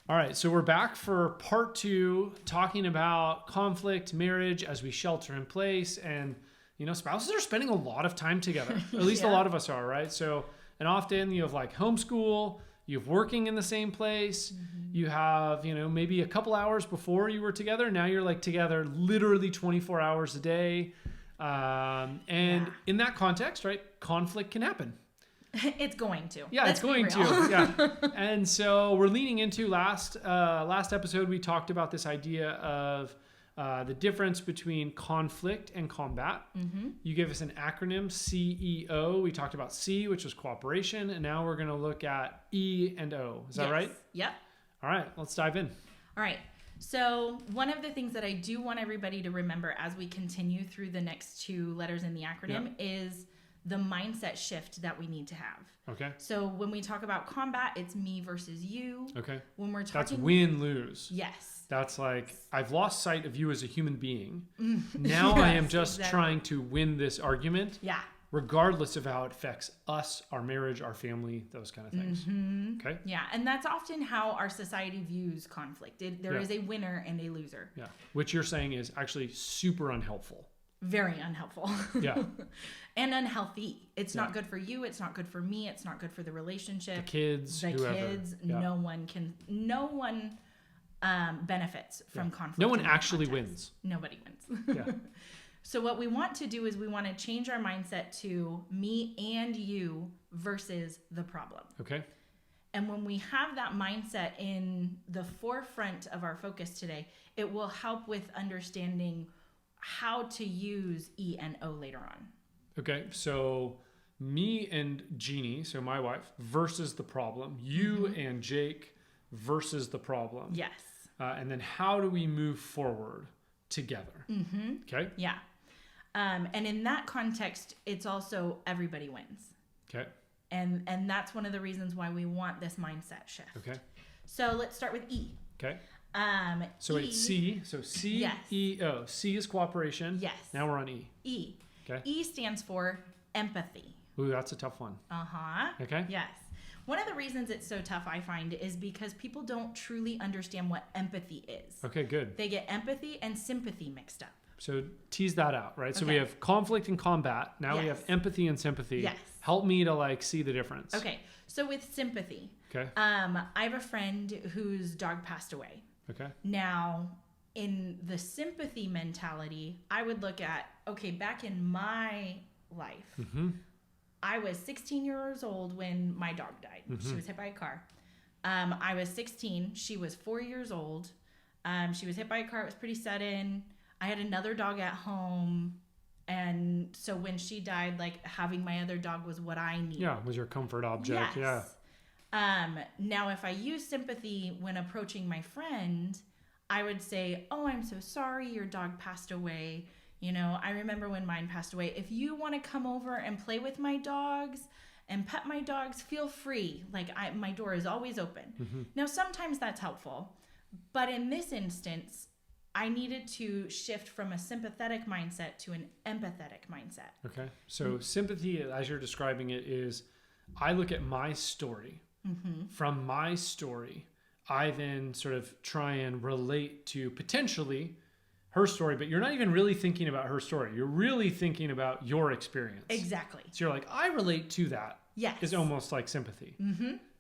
All right, so we're back for part 2, talking about conflict, marriage as we shelter in place. And, spouses are spending a lot of time together. At least a lot of us are, right? So, and often you have like homeschool, you have working in the same place, you have, maybe a couple hours before you were together. Now you're like together literally 24 hours a day. And in that context, right, conflict can happen. It's going to. Yeah, it's going to. Yeah. And so we're leaning into last episode, we talked about this idea of the difference between conflict and combat. You gave us an acronym, CEO. We talked about C, which was cooperation. And now we're going to look at E and O. Is that right? Yep. All right, let's dive in. All right. So one of the things that I do want everybody to remember as we continue through the next 2 letters in the acronym is the mindset shift that we need to have. Okay. So when we talk about combat, it's me versus you. Okay. When we're talking... That's win-lose. Yes. That's like, I've lost sight of you as a human being. Now I am just trying to win this argument. Yeah. Regardless of how it affects us, our marriage, our family, those kind of things. Okay. Yeah. And that's often how our society views conflict. There is a winner and a loser. Yeah. Which you're saying is actually super unhelpful. Very unhelpful. Yeah. And unhealthy. It's not good for you. It's not good for me. It's not good for the relationship. The kids, whoever. Yeah. No one benefits from conflict. No one actually wins. Nobody wins. Yeah. So what we want to do is we want to change our mindset to me and you versus the problem. Okay. And when we have that mindset in the forefront of our focus today, it will help with understanding how to use E and O later on. Okay, so me and Jeannie, so my wife, versus the problem. You and Jake versus the problem. Yes. And then how do we move forward together? Okay? Yeah. And in that context, it's also everybody wins. Okay. And that's one of the reasons why we want this mindset shift. Okay. So let's start with E. Okay. So it's C. So C, yes. E, O. C is cooperation. Yes. Now we're on E. E. Okay. E stands for empathy. Ooh, that's a tough one. Okay. Yes. One of the reasons it's so tough, I find, is because people don't truly understand what empathy is. Okay, good. They get empathy and sympathy mixed up. So tease that out, right? So we have conflict and combat. Now we have empathy and sympathy. Yes. Help me to see the difference. Okay. So with sympathy, okay. I have a friend whose dog passed away. Okay. Now, in the sympathy mentality, I would look at, okay, back in my life, I was 16 years old when my dog died. She was hit by a car. I was 16. She was 4 years old. She was hit by a car. It was pretty sudden. I had another dog at home. And so when she died, having my other dog was what I needed. Yeah, was your comfort object. Yes. Yeah. Now, if I use sympathy when approaching my friend, I would say, oh, I'm so sorry your dog passed away. I remember when mine passed away. If you want to come over and play with my dogs and pet my dogs, feel free. My door is always open. Now, sometimes that's helpful. But in this instance, I needed to shift from a sympathetic mindset to an empathetic mindset. Okay. So sympathy, as you're describing it, is I look at my story. From my story, I then sort of try and relate to potentially her story, but you're not even really thinking about her story. You're really thinking about your experience. Exactly. So you're like, I relate to that. Yes. It's almost like sympathy.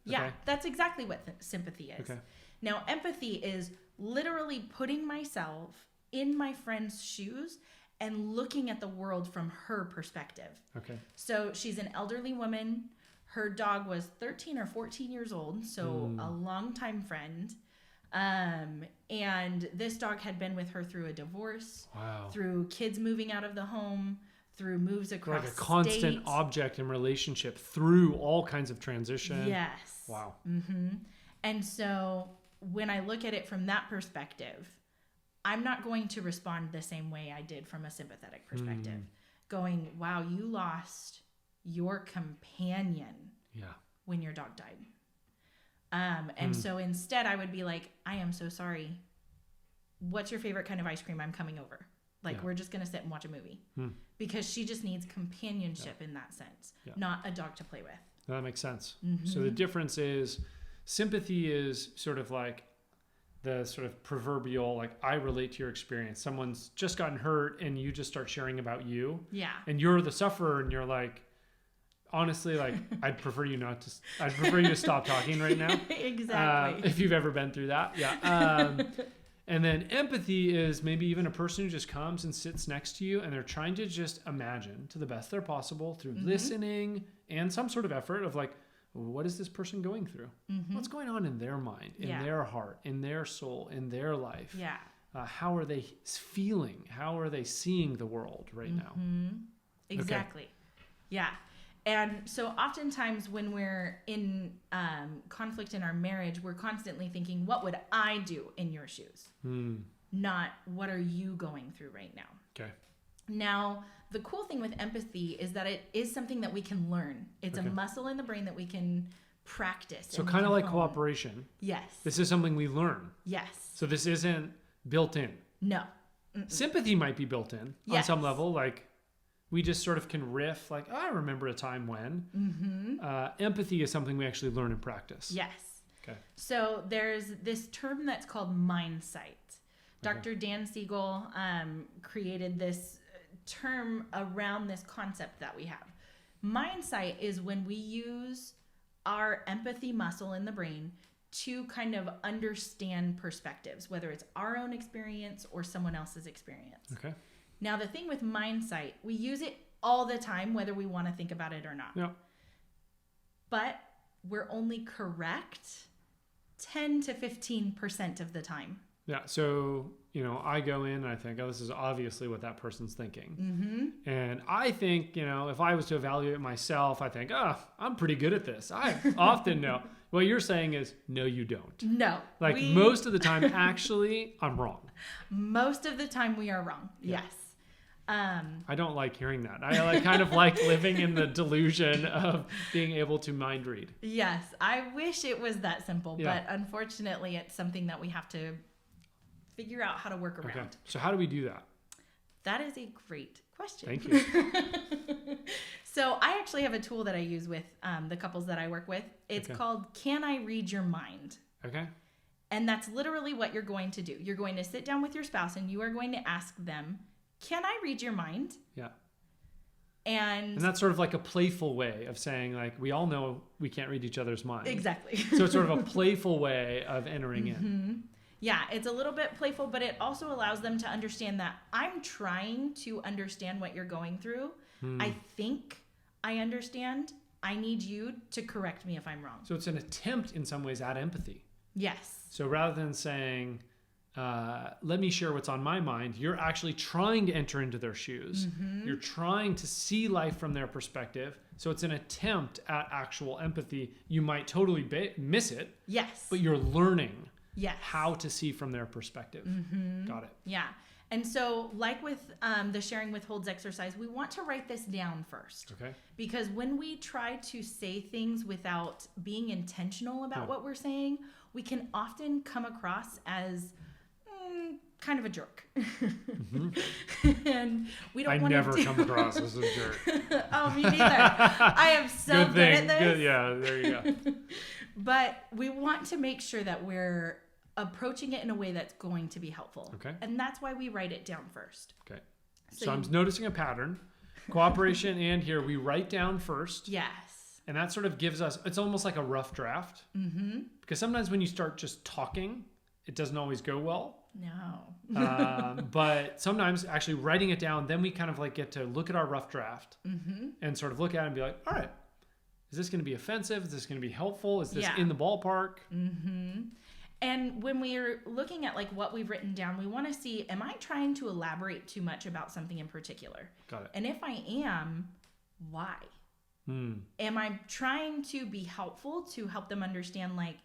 Yeah, that's exactly what sympathy is. Okay. Now, empathy is literally putting myself in my friend's shoes and looking at the world from her perspective. Okay. So she's an elderly woman. Her dog was 13 or 14 years old, so a longtime friend. And this dog had been with her through a divorce, through kids moving out of the home, through moves across like a constant object in relationship through all kinds of transition. Yes. Wow. And so when I look at it from that perspective, I'm not going to respond the same way I did from a sympathetic perspective. Going, wow, you lost your companion when your dog died. And so instead I would be like, I am so sorry. What's your favorite kind of ice cream? I'm coming over. We're just going to sit and watch a movie. Because she just needs companionship in that sense, not a dog to play with. That makes sense. So the difference is sympathy is sort of like, the sort of proverbial, like, I relate to your experience. Someone's just gotten hurt and you just start sharing about you. Yeah. And you're the sufferer and you're like, honestly, like, I'd prefer you to stop talking right now. Exactly. If you've ever been through that. Yeah. And then empathy is maybe even a person who just comes and sits next to you and they're trying to just imagine to the best they're possible through listening and some sort of effort of like, what is this person going through? What's going on in their mind, in their heart, in their soul, in their life? Yeah. How are they feeling? How are they seeing the world right now? Exactly. Okay. Yeah. And so oftentimes when we're in conflict in our marriage, we're constantly thinking, what would I do in your shoes? Not what are you going through right now? Okay. Now, the cool thing with empathy is that it is something that we can learn. It's a muscle in the brain that we can practice. So kind of like cooperation. Yes. This is something we learn. Yes. So this isn't built in. No. Sympathy might be built in on some level. Like, we just sort of can riff, like, oh, I remember a time when. Empathy is something we actually learn and practice. Yes. Okay. So there's this term that's called Mindsight. Dr. Dan Siegel created this term around this concept that we have. Mindsight is when we use our empathy muscle in the brain to kind of understand perspectives, whether it's our own experience or someone else's experience. Okay. Now, the thing with Mindsight, we use it all the time, whether we want to think about it or not. Yeah. But we're only correct 10 to 15% of the time. Yeah. So, I go in and I think, oh, this is obviously what that person's thinking. And I think, if I was to evaluate myself, I think, oh, I'm pretty good at this. I often know. What you're saying is, no, you don't. No. Like most of the time, actually, I'm wrong. Most of the time we are wrong. Yeah. Yes. I don't like hearing that. I kind of like living in the delusion of being able to mind read. Yes. I wish it was that simple, but unfortunately it's something that we have to figure out how to work around. Okay. So how do we do that? That is a great question. Thank you. So I actually have a tool that I use with the couples that I work with. It's called Can I Read Your Mind? Okay. And that's literally what you're going to do. You're going to sit down with your spouse and you are going to ask them, can I read your mind? Yeah. And that's sort of like a playful way of saying, like, we all know we can't read each other's mind. Exactly. So it's sort of a playful way of entering in. Yeah, it's a little bit playful, but it also allows them to understand that I'm trying to understand what you're going through. I think I understand. I need you to correct me if I'm wrong. So it's an attempt in some ways at empathy. Yes. So rather than saying, let me share what's on my mind, you're actually trying to enter into their shoes. You're trying to see life from their perspective. So it's an attempt at actual empathy. You might totally miss it. Yes. But you're learning how to see from their perspective. Got it. Yeah. And so like with the sharing withholds exercise, we want to write this down first. Okay. Because when we try to say things without being intentional about what we're saying, we can often come across as kind of a jerk. And we don't want to never come across as a jerk. Oh, me neither. I am so good at this. Good. Yeah, there you go. But we want to make sure that we're approaching it in a way that's going to be helpful. Okay. And that's why we write it down first. Okay. So I'm noticing a pattern. Cooperation and here we write down first. Yes. And that sort of gives us, it's almost like a rough draft. Because sometimes when you start just talking, it doesn't always go well. No. But sometimes actually writing it down, then we kind of like get to look at our rough draft and sort of look at it and be like, all right, is this going to be offensive? Is this going to be helpful? Is this in the ballpark? And when we're looking at like what we've written down, we want to see, am I trying to elaborate too much about something in particular? Got it. And if I am, why? Am I trying to be helpful to help them understand, like,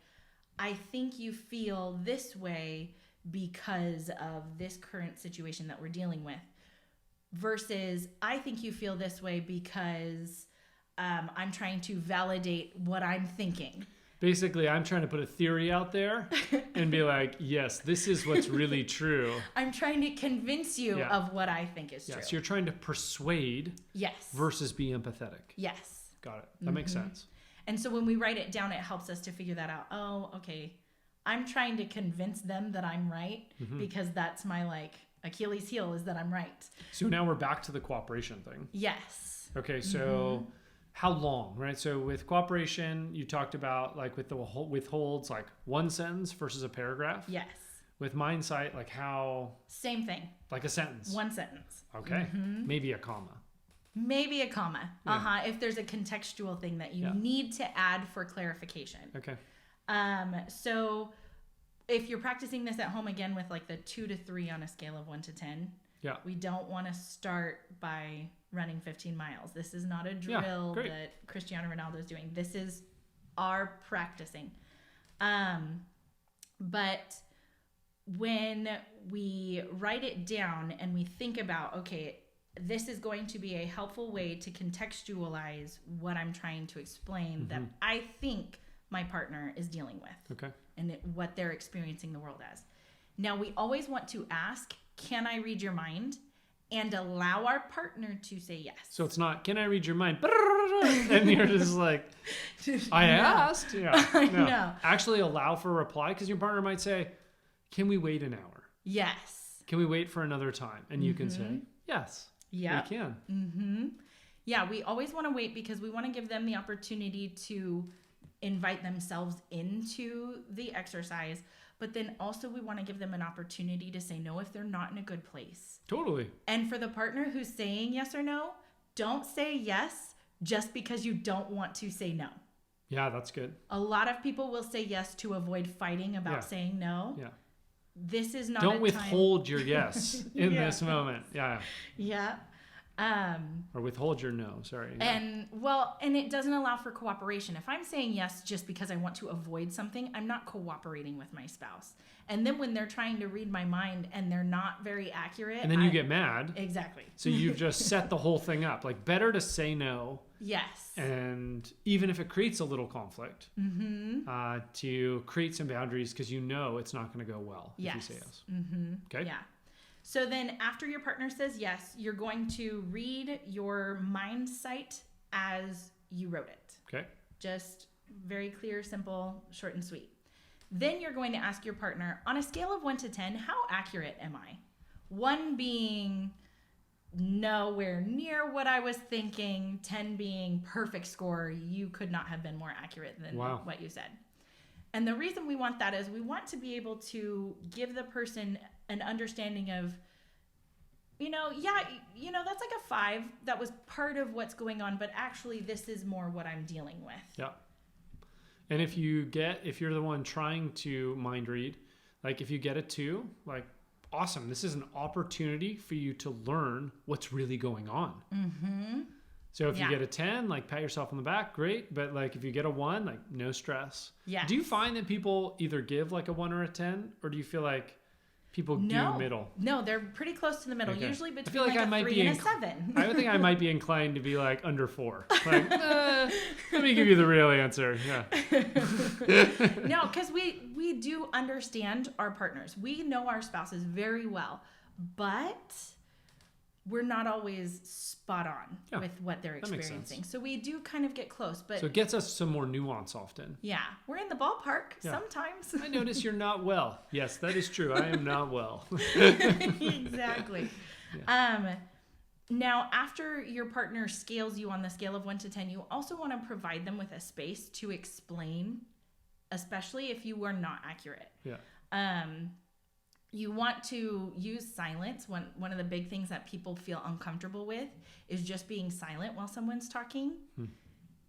I think you feel this way because of this current situation that we're dealing with, versus I think you feel this way because I'm trying to validate what I'm thinking. Basically, I'm trying to put a theory out there and be like, yes, this is what's really true. I'm trying to convince you of what I think is true. So you're trying to persuade versus be empathetic. Yes. Got it. That makes sense. And so when we write it down, it helps us to figure that out. Oh, okay. I'm trying to convince them that I'm right because that's my like Achilles heel is that I'm right. So now we're back to the cooperation thing. Yes. Okay, so how long, right? So with cooperation, you talked about like with the withholds, like one sentence versus a paragraph. Yes. With Mindsight, like how? Same thing. Like a sentence. One sentence. Okay. Maybe a comma. Maybe a comma. Yeah. If there's a contextual thing that you need to add for clarification. Okay. So if you're practicing this at home again with like the 2 to 3 on a scale of 1 to 10, we don't want to start by running 15 miles. This is not a drill that Cristiano Ronaldo is doing. This is our practicing. But when we write it down and we think about, okay, this is going to be a helpful way to contextualize what I'm trying to explain that I think my partner is dealing with. Okay. And what they're experiencing the world as. Now, we always want to ask, can I read your mind? And allow our partner to say yes. So it's not, can I read your mind? And you're just like, I asked. Yeah. No. Actually allow for a reply because your partner might say, can we wait an hour? Yes. Can we wait for another time? And you can say, yes. Yeah. We can. Yeah, we always want to wait because we want to give them the opportunity to invite themselves into the exercise. But then also we want to give them an opportunity to say no if they're not in a good place. Totally. And for the partner who's saying yes or no, don't say yes just because you don't want to say no. Yeah, that's good. A lot of people will say yes to avoid fighting about saying no. Yeah. This is not Don't withhold your yes in this moment. Yeah. Yeah. Or withhold your no, sorry. And it doesn't allow for cooperation. If I'm saying yes just because I want to avoid something, I'm not cooperating with my spouse. And then when they're trying to read my mind and they're not very accurate. And then you get mad. Exactly. So you've just set the whole thing up. Like better to say no. Yes. And even if it creates a little conflict, to create some boundaries because you know it's not going to go well if you say yes. Okay. Yeah. So then after your partner says yes, you're going to read your Mindsight as you wrote it. Okay. Just very clear, simple, short and sweet. Then you're going to ask your partner, on a scale of 1 to 10, how accurate am I? 1 being nowhere near what I was thinking, 10 being perfect score. You could not have been more accurate than what you said. And the reason we want that is we want to be able to give the person an understanding of, that's like a 5. That was part of what's going on, but actually this is more what I'm dealing with. Yeah. And if you're the one trying to mind read, like if you get a 2, like awesome. This is an opportunity for you to learn what's really going on. So if you get a 10, like pat yourself on the back, great. But like if you get a 1, like no stress. Yeah. Do you find that people either give like a 1 or a 10, or do you feel like people do middle? No, they're pretty close to the middle. Okay. Usually between I feel like a 3 and a 7. I would think I might be inclined to be like under 4. Like, let me give you the real answer. Yeah. No, because we do understand our partners. We know our spouses very well, but we're not always spot on with what they're experiencing. So we do kind of get close, but so it gets us some more nuance often. Yeah. We're in the ballpark sometimes. I notice you're not well. Yes, that is true. I am not well. Exactly. Yeah. Now, after your partner scales you on the scale of 1 to 10, you also want to provide them with a space to explain, especially if you were not accurate. Yeah. You want to use silence. One of the big things that people feel uncomfortable with is just being silent while someone's talking.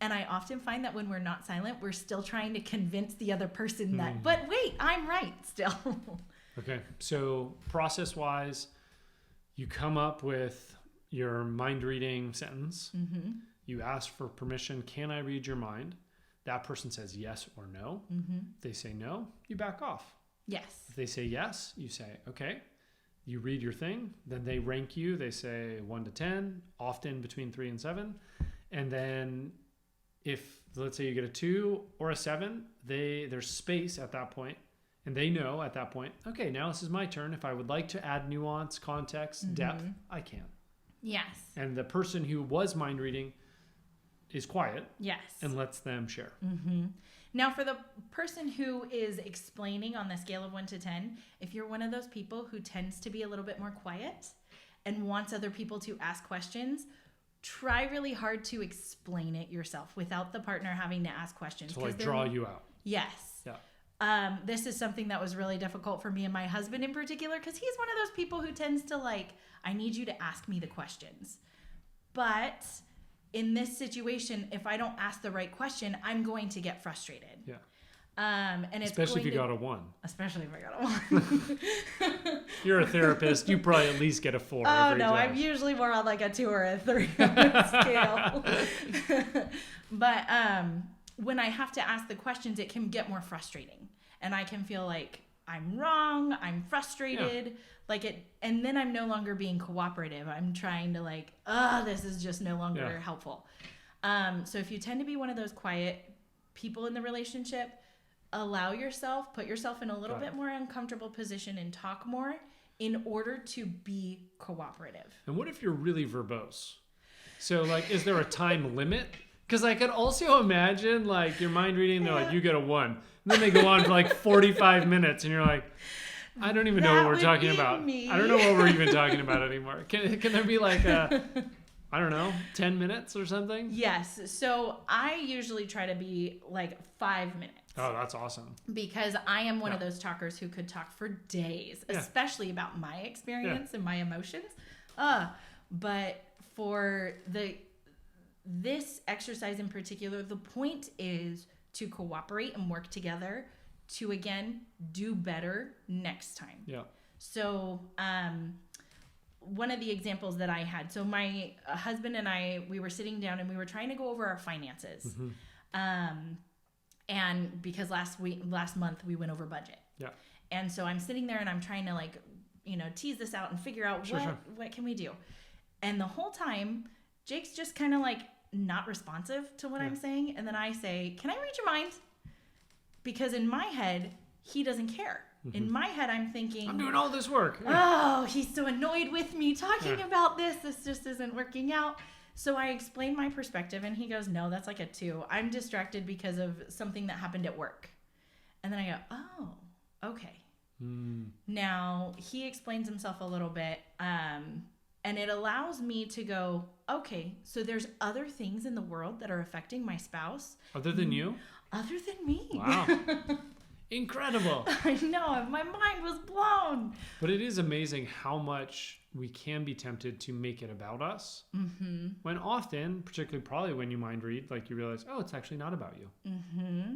And I often find that when we're not silent, we're still trying to convince the other person that, but wait, I'm right still. Okay. So process-wise, you come up with your mind reading sentence. You ask for permission. Can I read your mind? That person says yes or no. If they say no, you back off. Yes. If they say yes, you say, okay. You read your thing. Then they rank you. They say 1 to 10, often between 3 and 7. And then if, let's say you get a 2 or a 7, there's space at that point. And they know at that point, okay, now this is my turn. If I would like to add nuance, context, depth, I can. Yes. And the person who was mind reading is quiet. Yes. And lets them share. Now, for the person who is explaining on the scale of 1 to 10, if you're one of those people who tends to be a little bit more quiet and wants other people to ask questions, try really hard to explain it yourself without the partner having to ask questions. To like draw you out. Yes. Yeah. This is something that was really difficult for me and my husband in particular, because he's one of those people who tends to like, I need you to ask me the questions. But in this situation, if I don't ask the right question, I'm going to get frustrated. Yeah. And it's especially if you got a 1. Especially if I got a 1. You're a therapist. You probably at least get a 4. Oh, every no. time. I'm usually more on like a 2 or a 3 on the scale. But when I have to ask the questions, it can get more frustrating. And I can feel like I'm wrong. I'm frustrated. Yeah. And then I'm no longer being cooperative. I'm trying to like, this is just no longer helpful. So if you tend to be one of those quiet people in the relationship, put yourself in a little bit more uncomfortable position and talk more in order to be cooperative. And what if you're really verbose? So like, is there a time limit? Because I could also imagine like your mind reading, they're like, you get a 1. And then they go on for like 45 minutes and you're like, I don't even know what we're talking about. Me. I don't know what we're even talking about anymore. Can there be like I don't know, 10 minutes or something? Yes. So I usually try to be like 5 minutes. Oh, that's awesome. Because I am one of those talkers who could talk for days, especially about my experience and my emotions. But for this exercise in particular, the point is to cooperate and work together to, again, do better next time. Yeah. So, one of the examples that I had, so my husband and I, we were sitting down and we were trying to go over our finances. Mm-hmm. And because last month we went over budget. Yeah. And so I'm sitting there and I'm trying to like, tease this out and figure out what can we do? And the whole time, Jake's just kind of like not responsive to what I'm saying. And then I say, can I read your mind? Because in my head, he doesn't care. Mm-hmm. In my head, I'm thinking, I'm doing all this work. Oh, he's so annoyed with me talking about this. This just isn't working out. So I explained my perspective and he goes, no, that's like a 2. I'm distracted because of something that happened at work. And then I go, oh, okay. Mm. Now he explains himself a little bit. And it allows me to go, okay, so there's other things in the world that are affecting my spouse. Other than you? Other than me. Wow. Incredible. I know. My mind was blown. But it is amazing how much we can be tempted to make it about us. Mm-hmm. When often, particularly probably when you mind read, like you realize, oh, it's actually not about you. Mm-hmm.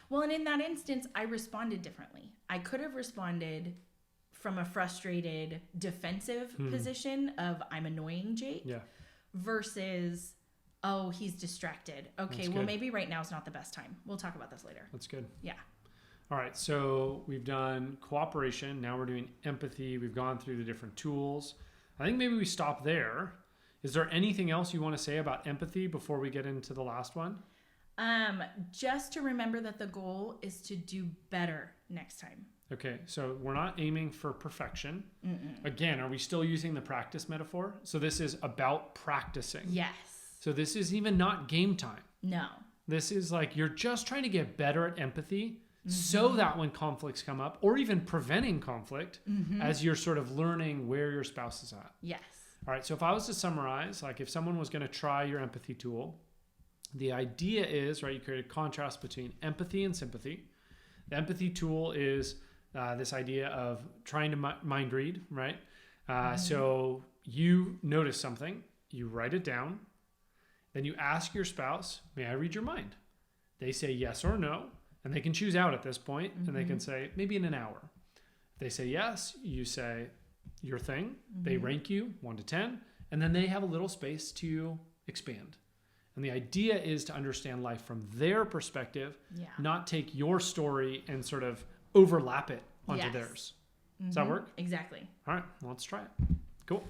Well, and in that instance, I responded differently. I could have responded from a frustrated, defensive position of I'm annoying Jake versus, oh, he's distracted. Okay, well, maybe right now is not the best time. We'll talk about this later. That's good. Yeah. All right, so we've done cooperation. Now we're doing empathy. We've gone through the different tools. I think maybe we stop there. Is there anything else you want to say about empathy before we get into the last one? Just to remember that the goal is to do better next time. Okay, so we're not aiming for perfection. Mm-mm. Again, are we still using the practice metaphor? So this is about practicing. Yes. So this is even not game time. No. This is like you're just trying to get better at empathy so that when conflicts come up, or even preventing conflict, as you're sort of learning where your spouse is at. Yes. All right, so if I was to summarize, like if someone was going to try your empathy tool, the idea is, right, you create a contrast between empathy and sympathy. The empathy tool is this idea of trying to mind read, right? So you notice something, you write it down, then you ask your spouse, may I read your mind? They say yes or no, and they can choose out at this point, and they can say, maybe in an hour. If they say yes, you say your thing, they rank you 1 to 10, and then they have a little space to expand. And the idea is to understand life from their perspective, not take your story and sort of overlap it onto theirs. Does that work? Exactly. All right, well, let's try it. Cool.